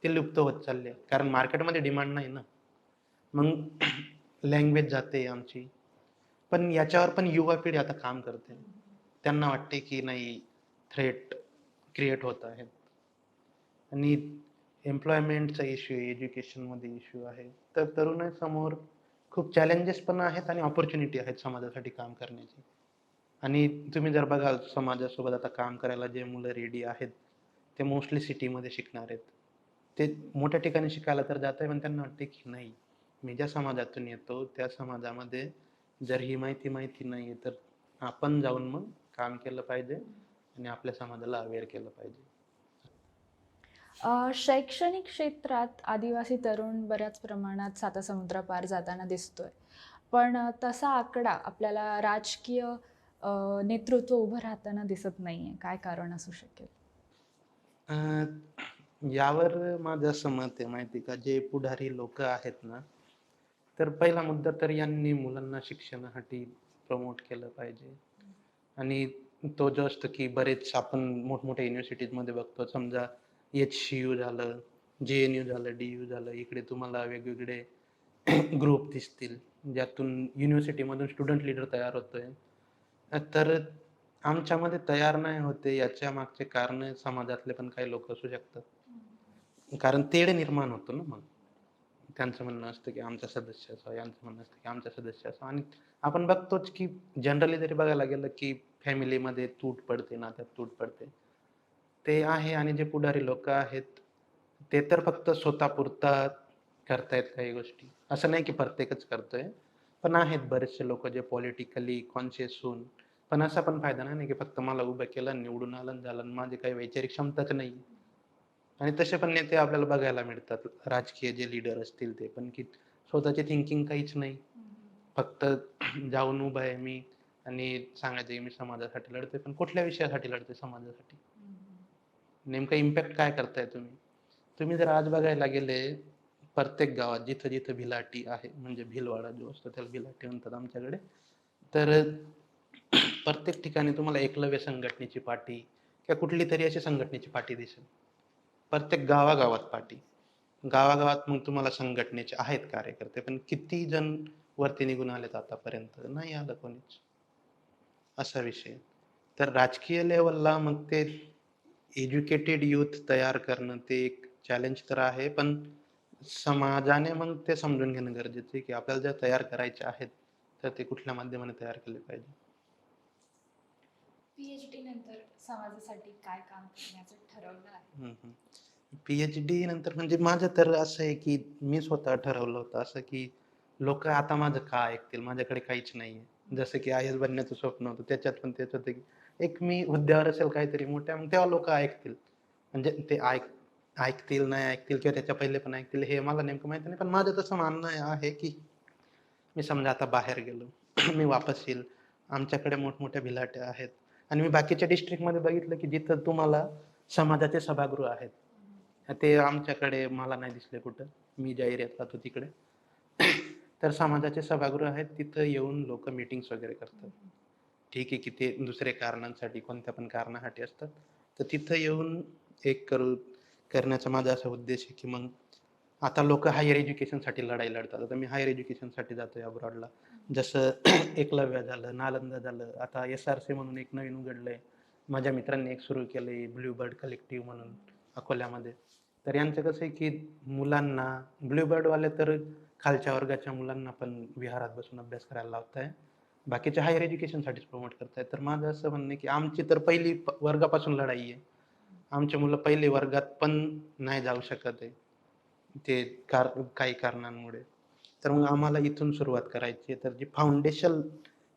ती लुप्त होत चालली आहे. कारण मार्केटमध्ये डिमांड नाही ना. मग लँग्वेज जाते आमची. पण याच्यावर पण युवा पिढी आता काम करते. त्यांना वाटते की नाही थ्रेट क्रिएट होत आहेत आणि एम्प्लॉयमेंटचा इश्यू आहे, एज्युकेशनमध्ये इश्यू आहे. तर तरुणांसमोर खूप चॅलेंजेस पण आहेत आणि अपॉर्च्युनिटी आहेत समाजासाठी काम करण्याची. आणि तुम्ही जर बघाल समाजासोबत आता काम करायला जे मुलं रेडी आहेत, ते मोस्टली सिटीमध्ये शिकणार आहेत. ते मोठ्या ठिकाणी शिकायला तर जात आहे, पण त्यांना वाटते की नाही, मी ज्या समाजातून येतो त्या समाजामध्ये जर ही माहिती माहिती नाही आहे, तर आपण जाऊन मग काम केलं पाहिजे आणि आपल्या समाजाला अवेअर केलं पाहिजे. शैक्षणिक क्षेत्रात आदिवासी तरुण बऱ्याच प्रमाणात सातासमुद्रापार जाताना दिसतोय. पण तसा आकडा आपल्याला राजकीय नेतृत्व उभं राहताना दिसत नाहीये. काय कारण असू शकेल? अ, यावर माझं असं मत आहे माहिती आहे का, जे पुढारी लोकं आहेत ना, तर पहिला मुद्दा तर यांनी मुलांना शिक्षणासाठी प्रमोट केलं पाहिजे. आणि तो जो असतो की बरेच आपण मोठमोठ्या युनिव्हर्सिटीजमध्ये बघतो समजा HCU झालं, JNU झालं, DU झालं, इकडे तुम्हाला वेगवेगळे ग्रुप दिसतील, ज्यातून युनिव्हर्सिटीमधून स्टुडंट लीडर तयार होतोय. तर आमच्यामध्ये तयार नाही होते याच्या मागचे कारण समाजातले पण काही लोक असू शकतात. कारण तेढ निर्माण होतो ना मग. त्यांचं म्हणणं असतं की आमचा सदस्य असावा, यांचं म्हणणं असतं की आमचा सदस्य असावा आणि आपण बघतोच की जनरली जरी बघायला गेलं की फॅमिलीमध्ये तूट पडते, नात्यात तूट पडते. ते आहे आणि जे पुढारी लोकं आहेत, ते तर फक्त स्वतःपुरता करतायत काही गोष्टी. असं नाही की प्रत्येकच करतोय. पण आहेत बरेचसे लोकं जे पॉलिटिकली कॉन्शियस होऊन पण असा पण फायदा नाही ना की फक्त मला उभं केलं, निवडून आलं आणि झालं आणि माझी काही वैचारिक क्षमताच नाही. आणि तसे पण नेते आपल्याला बघायला मिळतात. राजकीय जे लीडर असतील ते पण, की स्वतःची थिंकिंग काहीच नाही. फक्त जाऊन उभा आहे मी आणि सांगायचं की मी समाजासाठी लढतोय. पण कुठल्या विषयासाठी लढतोय समाजासाठी? नेमका इम्पॅक्ट काय करताय तुम्ही? तुम्ही जर आज बघायला गेले, प्रत्येक गावात जिथं-जिथं भिलाटी आहे, म्हणजे भिलवाडा जो असतो त्याला भिलाटी म्हणतात आमच्याकडे. तर प्रत्येक ठिकाणी तुम्हाला एकलव्य संघटनेची पाटी किंवा कुठलीतरी अशी संघटनेची पाटी दिसेल. प्रत्येक गावागावात पाटी. गावागावात मग तुम्हाला संघटनेचे आहेत कार्यकर्ते, पण किती जण वरती निघून आलेत आतापर्यंत? नाही आलं कोणीच. असा विषय. तर राजकीय लेव्हलला मग ते एज्युकेटेड यूथ तयार करणं ते एक चॅलेंज तर आहे, पण समाजाने मग ते समजून घेणं गरजेचं आहे, की आपल्याला जर तयार करायचे आहेत, तर ते कुठल्या माध्यमाने तयार केले पाहिजे. PhD नंतर समाजासाठी काय काम करण्याचं ठरवलं आहे? हं, हं. पी-एच-डी नंतर म्हणजे माझं तर असं आहे, की मी स्वतः ठरवलं होतं असं, की लोकं आता माझं का ऐकतील? माझ्याकडे काहीच नाहीये. जसं की आय-ए-एस बनण्याचं स्वप्न होतं. त्याच्यात पण तेच होतं, की एक मी हुद्द्यावर असेल काहीतरी मोठ्या, मग तेव्हा लोकं ऐकतील. म्हणजे ते ऐकतील, नाही ऐकतील किंवा त्याच्या पहिले पण ऐकतील हे मला नेमकं माहिती नाही. पण माझं तसं मानणं आहे, की मी समजा आता बाहेर गेलो, मी वापस येईल. आमच्याकडे मोठमोठ्या भिलाट्या आहेत आणि मी बाकीच्या डिस्ट्रिक्टमध्ये बघितलं, की जिथं तुम्हाला समाजाचे सभागृह आहेत. ते आमच्याकडे मला नाही दिसले कुठं. मी ज्या एरियात राहतो तिकडे. तर समाजाचे सभागृह आहेत. तिथं येऊन लोकं मीटिंग्स वगैरे करतात. ठीक आहे, की ते दुसरे कारणांसाठी, कोणत्या पण कारणासाठी असतात. तर तिथं येऊन एक करण्याचा माझा असा उद्देश आहे, की मग आता लोकं हायर एज्युकेशनसाठी लढाई लढतात. आता मी हायर एज्युकेशनसाठी जातोय अब्रॉडला. जसं एकलव्य झालं, नालंदा झालं. आता एस-आर-सी म्हणून एक नवीन उघडलंय. माझ्या मित्रांनी एक सुरू केलंय ब्लू बर्ड कलेक्टिव्ह म्हणून अकोल्यामध्ये. तर यांचं कसं आहे, की मुलांना ब्लू बर्डवाले तर खालच्या वर्गाच्या मुलांना पण विहारात बसून अभ्यास करायला लावताय. बाकीचे हायर एज्युकेशनसाठीच प्रमोट करतायत. तर माझं असं म्हणणं आहे, की आमची तर पहिली वर्गापासून लढाई आहे. आमची मुलं पहिली वर्गात पण नाही जाऊ शकत आहे. ते काही कारणांमुळे. तर मग आम्हाला इथून सुरुवात करायची आहे. तर जी फाउंडेशन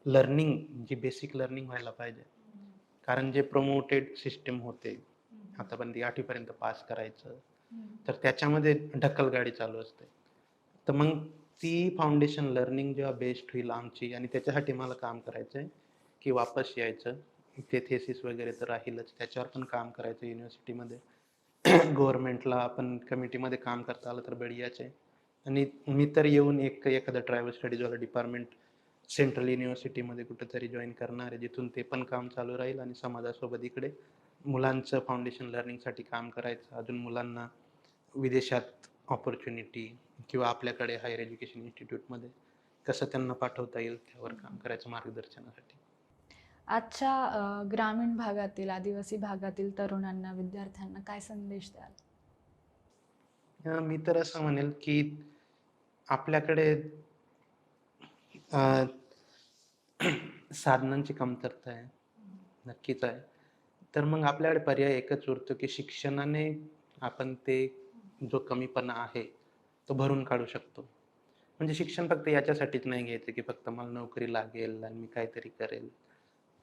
लर्निंग, जी बेसिक लर्निंग व्हायला पाहिजे. कारण जे प्रमोटेड सिस्टम होते, आतापर्यंत 8वी पर्यंत पास करायचं, तर त्याच्यामध्ये ढकलगाडी चालू असते. तर मग ती फाउंडेशन लर्निंग जेव्हा बेस्ड होईल आमची, आणि त्याच्यासाठी मला काम करायचं आहे, की वापस यायचं. ते थेसिस वगैरे तर राहीलच, त्याच्यावर पण काम करायचं युनिव्हर्सिटीमध्ये. गव्हर्नमेंटला आपण कमिटीमध्ये काम करता आलं तर बढियाच आहे. आणि मी तर येऊन एखादं ट्रायबल स्टडीजवालं डिपार्टमेंट सेंट्रल युनिव्हर्सिटीमध्ये कुठेतरी जॉईन करणार आहे, जिथून ते पण काम चालू राहील आणि समाजासोबत इकडे मुलांचं फाउंडेशन लर्निंगसाठी काम करायचं. अजून मुलांना विदेशात ऑपॉर्च्युनिटी किंवा आपल्याकडे हायर एज्युकेशन इन्स्टिट्यूटमध्ये कसं त्यांना पाठवता येईल त्यावर काम करायचं मार्गदर्शनासाठी. आजच्या ग्रामीण भागातील, आदिवासी भागातील तरुणांना, विद्यार्थ्यांना काय संदेश द्याल? मी तर असं म्हणेल की आपल्याकडे अ, साधनांची कमतरता आहे. नक्कीच आहे. तर मग आपल्याकडे पर्याय एकच उरतो, की शिक्षणाने आपण ते जो कमीपणा आहे, तो भरून काढू शकतो. म्हणजे शिक्षण फक्त याच्यासाठीच नाही घ्यायचं, की फक्त मला नोकरी लागेल आणि मी काहीतरी करेल.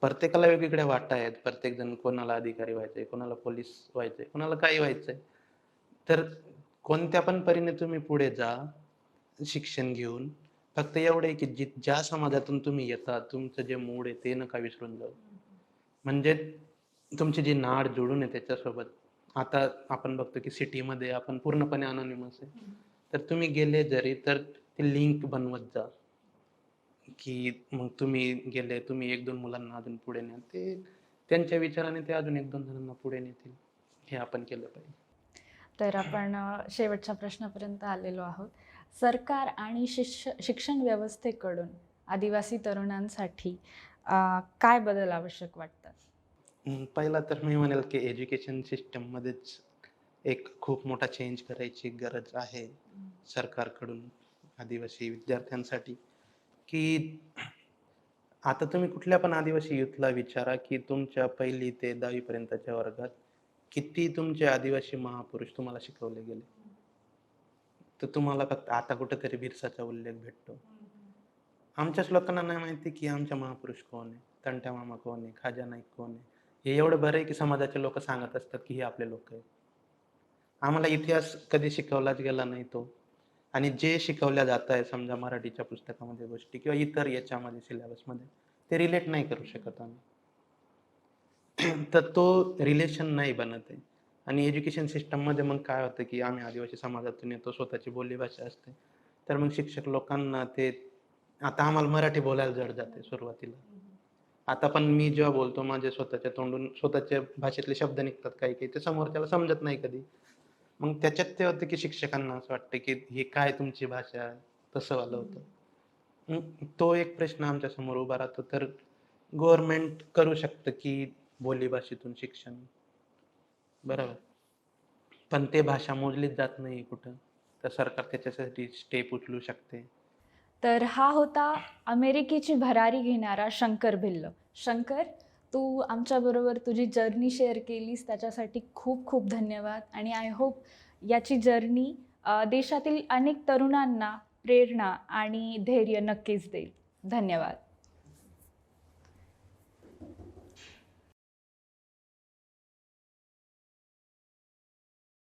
प्रत्येकाला वेगवेगळ्या वाटा आहेत. प्रत्येकजण, कोणाला अधिकारी व्हायचंय, कोणाला पोलीस व्हायचंय, कोणाला काही व्हायचंय. तर कोणत्या पण परीने तुम्ही पुढे जा, शिक्षण घेऊन. फक्त एवढं आहे, की ज्या समाजातून तुम्ही येता, तुमचं जे मूळ आहे ते नका विसरून जाऊ. म्हणजे तुमची जी नाळ जुळून आहे त्याच्यासोबत. आता आपण बघतो, की सिटीमध्ये आपण पूर्णपणे अनोनिमस आहे. तर तुम्ही गेले जरी, तर ते लिंक बनवत जा, की मग तुम्ही गेले, तुम्ही 1-2 मुलांना अजून पुढे न्या. ते त्यांच्या विचाराने ते अजून 1-2 जणांना पुढे नेतील. हे आपण केलं पाहिजे. तर आपण शेवटच्या प्रश्नापर्यंत आलेलो आहोत. सरकार आणि शिक्षण व्यवस्थेकडून आदिवासी तरुणांसाठी काय बदल आवश्यक वाटतात? पहिला तर मी म्हणेल, की एज्युकेशन सिस्टममध्येच एक खूप मोठा चेंज करायची गरज आहे सरकारकडून आदिवासी विद्यार्थ्यांसाठी, की आता तुम्ही कुठल्या पण आदिवासी युथला विचारा, की तुमच्या 1ली ते 10वी पर्यंतच्या वर्गात किती तुमचे आदिवासी महापुरुष तुम्हाला शिकवले गेले. तर तुम्हाला फक्त आता कुठेतरी बिरसाचा उल्लेख भेटतो. आमच्याच लोकांना नाही माहिती, की आमच्या महापुरुष कोण आहे, तंट्या मामा कोण आहे, खाजा नाईक कोण आहे. हे एवढं बरं आहे, की समाजाचे लोकं सांगत असतात, की हे आपले लोकं आहेत. आम्हाला इतिहास कधी शिकवलाच गेला नाही तो. आणि जे शिकवल्या जात आहे समजा मराठीच्या पुस्तकामध्ये गोष्टी किंवा इतर याच्यामध्ये सिलेबसमध्ये, ते रिलेट नाही करू शकत आम्ही. तर तो रिलेशन नाही बनत आहे. आणि एज्युकेशन सिस्टममध्ये मग काय होतं, की आम्ही आदिवासी समाजातून येतो, स्वतःची बोलीभाषा असते. तर मग शिक्षक लोकांना ते, आता आम्हाला मराठी बोलायला जड जाते सुरुवातीला. आता पण मी जेव्हा बोलतो, माझ्या स्वतःच्या तोंडून स्वतःच्या भाषेतले शब्द निघतात काही-काही, ते समोरच्याला समजत नाही कधी. मग त्याच्यात ते होतं, की शिक्षकांना असं वाटतं, की "ही काय तुमची भाषा?" तसं वालं होतं. तो एक प्रश्न आमच्यासमोर उभा राहतो. तर गव्हर्नमेंट करू शकतं, की बोलीभाषेतून शिक्षण. बरोबर. पण ते भाषा मोजलीच जात नाही कुठं. तर सरकार त्याच्यासाठी स्टेप उचलू शकते. तर हा होता अमेरिकेची भरारी घेणारा शंकर भिल्ल. शंकर, तू आमच्याबरोबर तुझी जर्नी शेअर केलीस त्याच्यासाठी खूप खूप धन्यवाद आणि आय होप याची जर्नी देशातील अनेक तरुणांना प्रेरणा आणि धैर्य नक्कीच देईल. धन्यवाद.